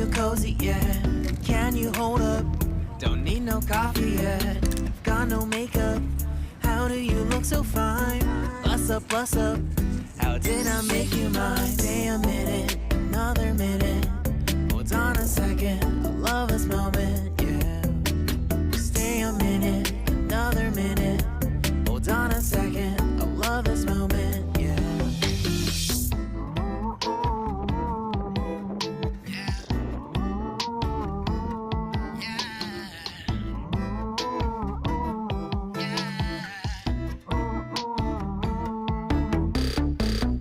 too cozy yet. Can you hold up? Don't need no coffee yet. Got no makeup. How do you look so fine? Bust up, bust up. How did I make you mine? Stay a minute, another minute. Hold on a second, I love this moment, yeah. Stay a minute, another minute. Hold on a second, I love this moment, yeah.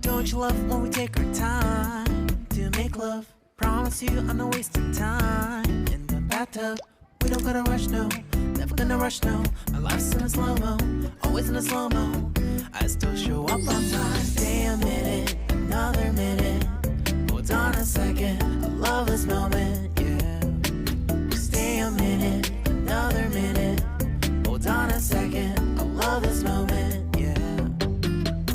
Don't you love when we take our time to make love? Promise you I'm not wasting time in the bathtub. We don't gotta rush, no. Never gonna rush, no. My life's in a slow-mo, always in a slow-mo. I still show up on time. Stay a minute, another minute. Hold on a second, I love this moment, yeah. Stay a minute, another minute. Hold on a second, I love this moment, yeah.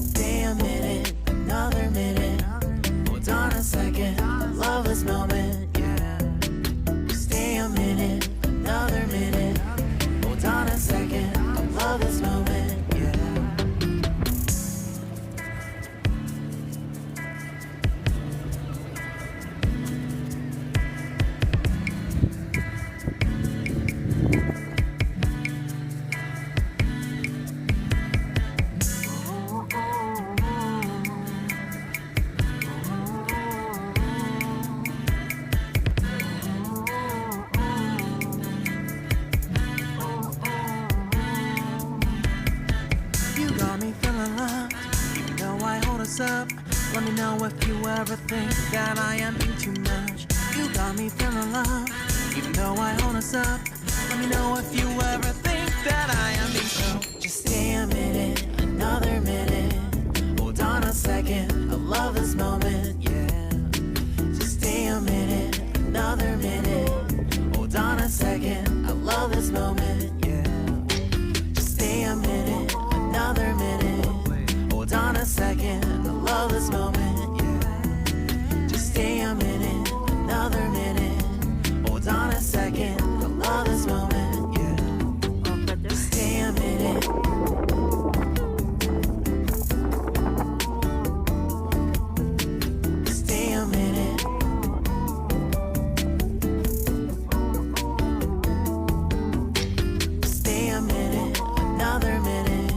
Stay a minute, another minute. Hold on a second, I love this moment, yeah. Stay a minute, another minute. Hold on a second, I love this moment, yeah. You got me feeling loved, even though I hold us up. Let me know if you ever think that I am being too much. You got me feeling loved, even though I hold us up. Let me know if you ever think that I am being so. Just stay a minute, another minute. Hold on a second, I love this moment, yeah. Just stay a minute, another minute. Hold on a second, I love this moment, yeah. Just stay a minute, another minute. Hold on a second, I love this moment, yeah. Just stay a minute, another minute. Hold on a second, I love this moment, yeah. Just stay a minute. Stay a minute. Stay a minute, another minute.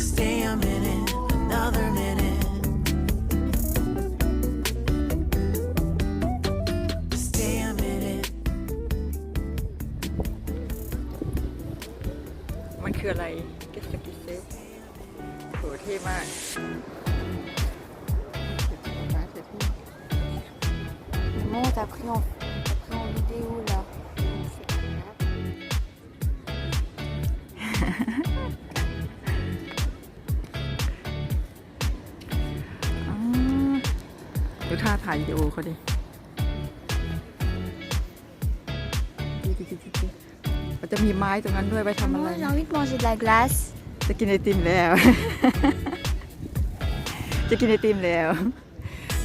Stay a minute, another minute. Stay a minute. มันคืออะไรเกสกิเซฟโหเท่มากMaman, t'as pris en vidéo là. ดูท่าถ่ายวิดีโอเขาดิมันจะมีไม้ตรงนั้นด้วยไว้ทำอะไร Maman, j'ai envie de manger de la glace. จะกินไอติมแล้ว จะกินไอติมแล้ว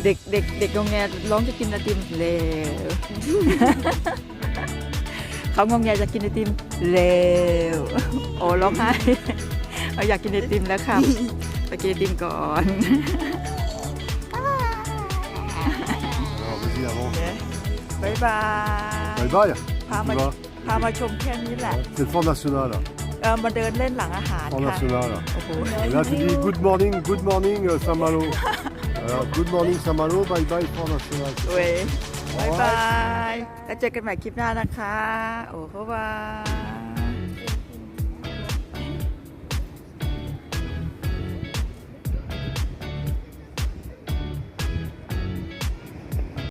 เด็กงงแงร้องจะกินไอติมแล้ว เขางงแงจะกินไอติมแล้วโอ้ร้องไห้เราอยากกินไอติมแล้วครับไปกินไอติมก่อน Alors, vas-y, avance. บายบาย Bye bye. พา Tu มา vas พามาชมแค่นี้แหละ C'est le Front National. Là. มาเดินเล่นหลังอาหาร Front ค่ะ National. Là. โอ้โห Et là, tu dis good morning Saint-Malo. Alors, good morning Saint-Malo, bye bye Front National. เว้ยบายบายแล้วเจอกันใหม่คลิปหน้านะคะ โอ้บ๊ายบาย